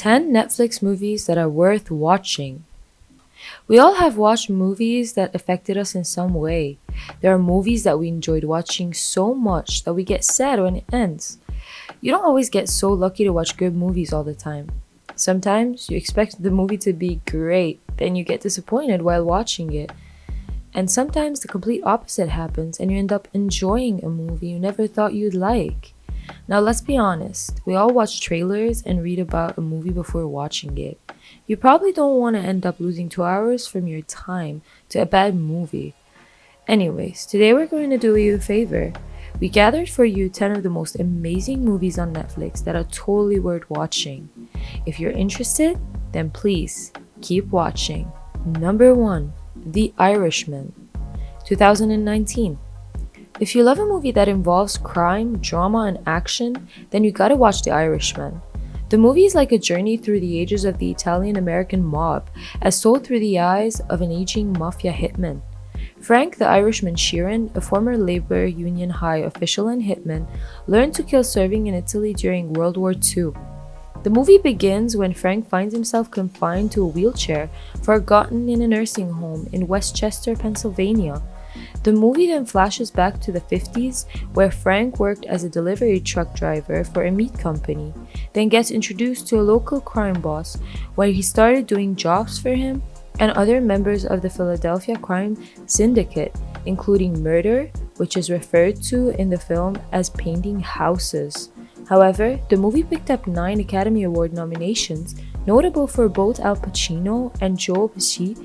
10 Netflix movies that are worth watching. We all have watched movies that affected us in some way. There are movies that we enjoyed watching so much that we get sad when it ends. You don't always get so lucky to watch good movies all the time. Sometimes you expect the movie to be great, then you get disappointed while watching it. And sometimes the complete opposite happens and you end up enjoying a movie you never thought you'd like. Now let's be honest, we all watch trailers and read about a movie before watching it. You probably don't want to end up losing 2 hours from your time to a bad movie. Anyways, today we're going to do you a favor. We gathered for you 10 of the most amazing movies on Netflix that are totally worth watching. If you're interested, then please keep watching. Number 1. The Irishman, 2019. If you love a movie that involves crime, drama, and action, then you gotta watch The Irishman. The movie is like a journey through the ages of the Italian-American mob, as told through the eyes of an aging mafia hitman. Frank the Irishman Sheeran, a former labor union high official and hitman, learned to kill serving in Italy during World War II. The movie begins when Frank finds himself confined to a wheelchair, forgotten in a nursing home in Westchester, Pennsylvania. The movie then flashes back to the 50s, where Frank worked as a delivery truck driver for a meat company, then gets introduced to a local crime boss, where he started doing jobs for him and other members of the Philadelphia crime syndicate, including murder, which is referred to in the film as painting houses. However, the movie picked up 9 Academy Award nominations, notable for both Al Pacino and Joe Pesci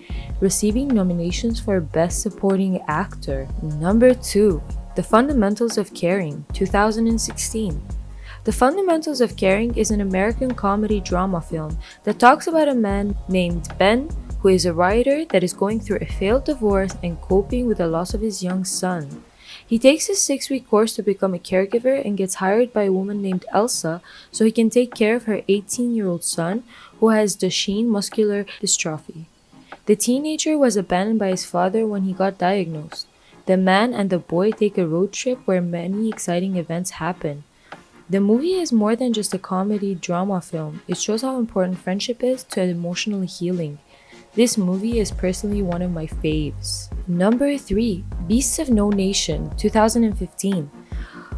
receiving nominations for Best Supporting Actor. Number 2. The Fundamentals of Caring, 2016. The Fundamentals of Caring is an American comedy drama film that talks about a man named Ben who is a writer that is going through a failed divorce and coping with the loss of his young son. He takes his 6-week course to become a caregiver and gets hired by a woman named Elsa so he can take care of her 18-year-old son who has Duchenne muscular dystrophy. The teenager was abandoned by his father when he got diagnosed. The man and the boy take a road trip where many exciting events happen. The movie is more than just a comedy drama film. It shows how important friendship is to emotional healing. This movie is personally one of my faves. Number 3. Beasts of No Nation, 2015.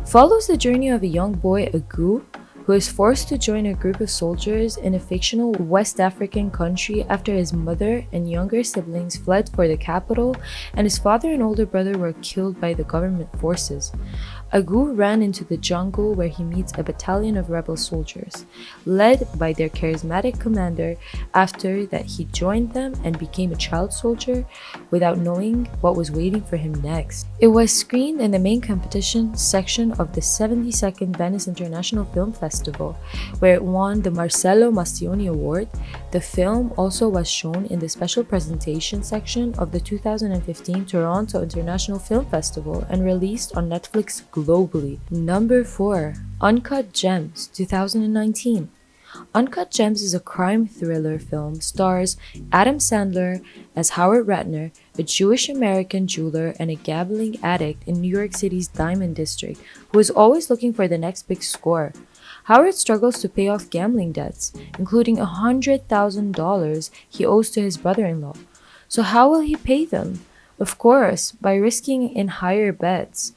Follows the journey of a young boy, Agu, who is forced to join a group of soldiers in a fictional West African country after his mother and younger siblings fled for the capital and his father and older brother were killed by the government forces. Agu ran into the jungle where he meets a battalion of rebel soldiers, led by their charismatic commander. After that, he joined them and became a child soldier without knowing what was waiting for him next. It was screened in the main competition section of the 72nd Venice International Film Festival, where it won the Marcello Mastroianni Award. The film also was shown in the special presentation section of the 2015 Toronto International Film Festival and released on Netflix globally. Number 4. Uncut Gems, 2019. Uncut Gems is a crime thriller film, stars Adam Sandler as Howard Ratner, a Jewish-American jeweler and a gambling addict in New York City's Diamond District, who is always looking for the next big score. Howard struggles to pay off gambling debts, including $100,000 he owes to his brother-in-law. So how will he pay them? Of course, by risking in higher bets.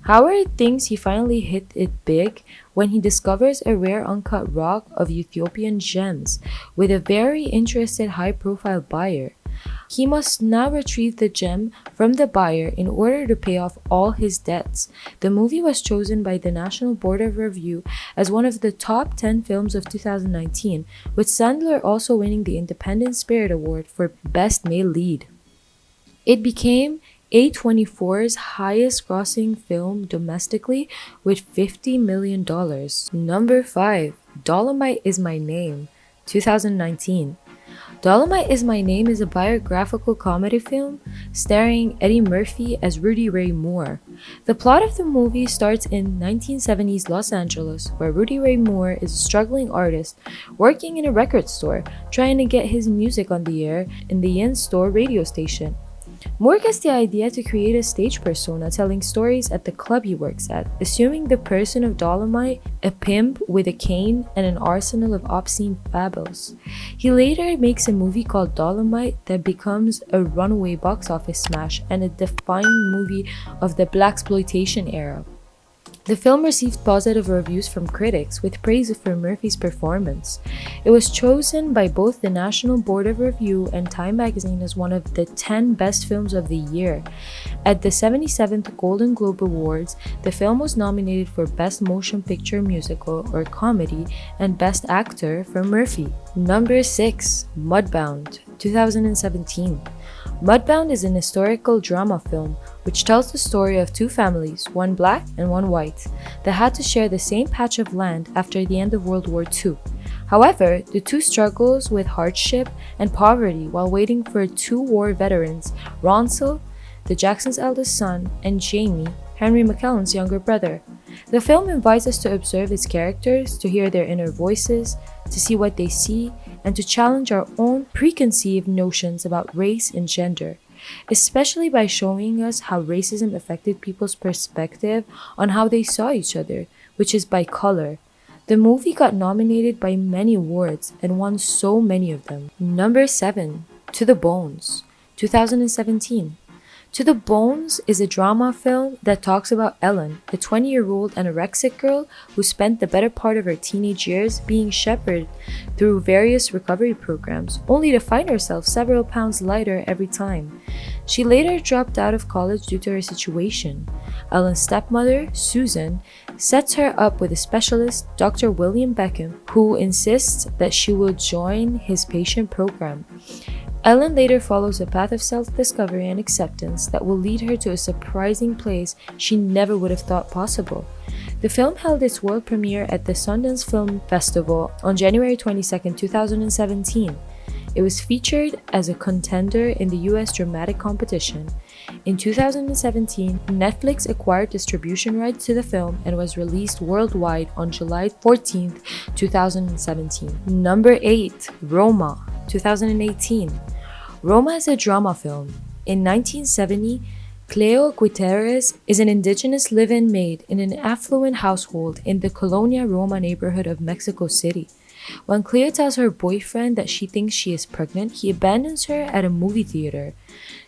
Howard thinks he finally hit it big when he discovers a rare uncut rock of Ethiopian gems with a very interested high-profile buyer. He must now retrieve the gem from the buyer in order to pay off all his debts. The movie was chosen by the National Board of Review as one of the top 10 films of 2019, with Sandler also winning the Independent Spirit Award for Best Male Lead. It became A24's highest grossing film domestically with $50 million. Number 5. Dolemite is My Name, 2019. Dolemite is My Name is a biographical comedy film starring Eddie Murphy as Rudy Ray Moore. The plot of the movie starts in 1970s Los Angeles, where Rudy Ray Moore is a struggling artist working in a record store, trying to get his music on the air in the in-store radio station. Moore gets the idea to create a stage persona telling stories at the club he works at, assuming the person of Dolemite, a pimp with a cane and an arsenal of obscene fables. He later makes a movie called Dolemite that becomes a runaway box office smash and a defining movie of the blaxploitation era. The film received positive reviews from critics, with praise for Murphy's performance. It was chosen by both the National Board of Review and Time magazine as one of the 10 best films of the year. At the 77th Golden Globe Awards, the film was nominated for Best Motion Picture Musical or Comedy and Best Actor for Murphy. Number 6. Mudbound, 2017. Mudbound is an historical drama film which tells the story of two families, one black and one white, that had to share the same patch of land after the end of World War II. However, the two struggles with hardship and poverty while waiting for two war veterans, Ronsel, the Jackson's eldest son, and Jamie, Henry McKellen's younger brother. The film invites us to observe its characters, to hear their inner voices, to see what they see, and to challenge our own preconceived notions about race and gender, especially by showing us how racism affected people's perspective on how they saw each other, which is by color. The movie got nominated by many awards and won so many of them. Number 7. To the Bones, 2017. To the Bones is a drama film that talks about Ellen, a 20-year-old anorexic girl who spent the better part of her teenage years being shepherded through various recovery programs, only to find herself several pounds lighter every time. She later dropped out of college due to her situation. Ellen's stepmother, Susan, sets her up with a specialist, Dr. William Beckham, who insists that she will join his patient program. Ellen later follows a path of self-discovery and acceptance that will lead her to a surprising place she never would have thought possible. The film held its world premiere at the Sundance Film Festival on January 22, 2017. It was featured as a contender in the US dramatic competition. In 2017, Netflix acquired distribution rights to the film and was released worldwide on July 14, 2017. Number 8. Roma, 2018. Roma is a drama film. In 1970, Cleo Guterres is an indigenous live-in maid in an affluent household in the Colonia Roma neighborhood of Mexico City. When Cleo tells her boyfriend that she thinks she is pregnant, he abandons her at a movie theater.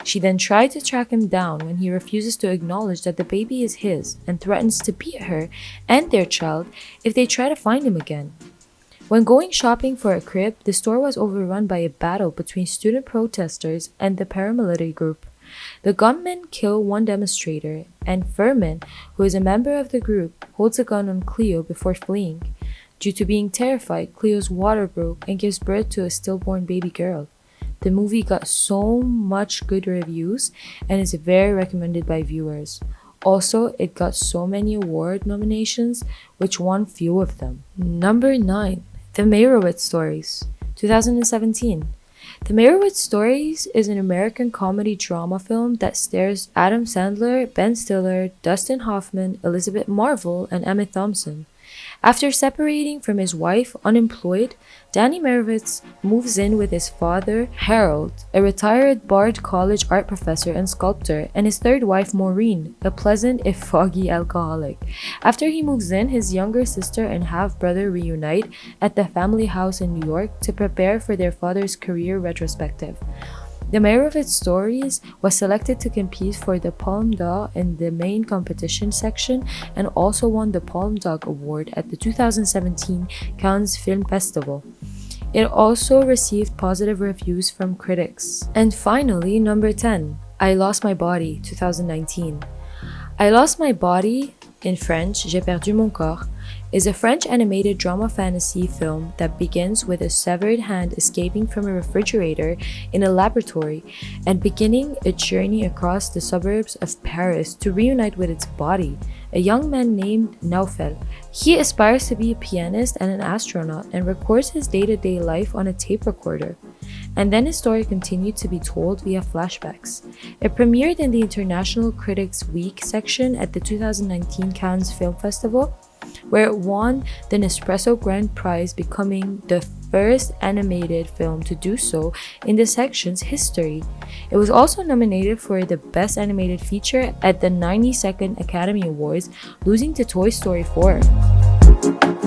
She then tries to track him down when he refuses to acknowledge that the baby is his and threatens to beat her and their child if they try to find him again. When going shopping for a crib, the store was overrun by a battle between student protesters and the paramilitary group. The gunmen kill one demonstrator, and Furman, who is a member of the group, holds a gun on Cleo before fleeing. Due to being terrified, Cleo's water broke and gives birth to a stillborn baby girl. The movie got so much good reviews and is very recommended by viewers. Also, it got so many award nominations, which won few of them. Number 9. The Meyerowitz Stories, 2017. The Meyerowitz Stories is an American comedy drama film that stars Adam Sandler, Ben Stiller, Dustin Hoffman, Elizabeth Marvel, and Emma Thompson. After separating from his wife, unemployed, Danny Meyerowitz moves in with his father, Harold, a retired Bard College art professor and sculptor, and his third wife, Maureen, a pleasant if foggy alcoholic. After he moves in, his younger sister and half-brother reunite at the family house in New York to prepare for their father's career retrospective. The Meyerowitz Stories was selected to compete for the Palme d'Or in the main competition section and also won the Palme d'Or Award at the 2017 Cannes Film Festival. It also received positive reviews from critics. And finally, number 10, I Lost My Body, 2019. I Lost My Body, in French, J'ai perdu mon corps, is a French animated drama fantasy film that begins with a severed hand escaping from a refrigerator in a laboratory and beginning a journey across the suburbs of Paris to reunite with its body, a young man named Naufel. He aspires to be a pianist and an astronaut and records his day-to-day life on a tape recorder. And then his story continued to be told via flashbacks. It premiered in the International Critics Week section at the 2019 Cannes Film Festival, where it won the Nespresso Grand Prize, becoming the first animated film to do so in the section's history. It was also nominated for the Best Animated Feature at the 92nd Academy Awards, losing to Toy Story 4.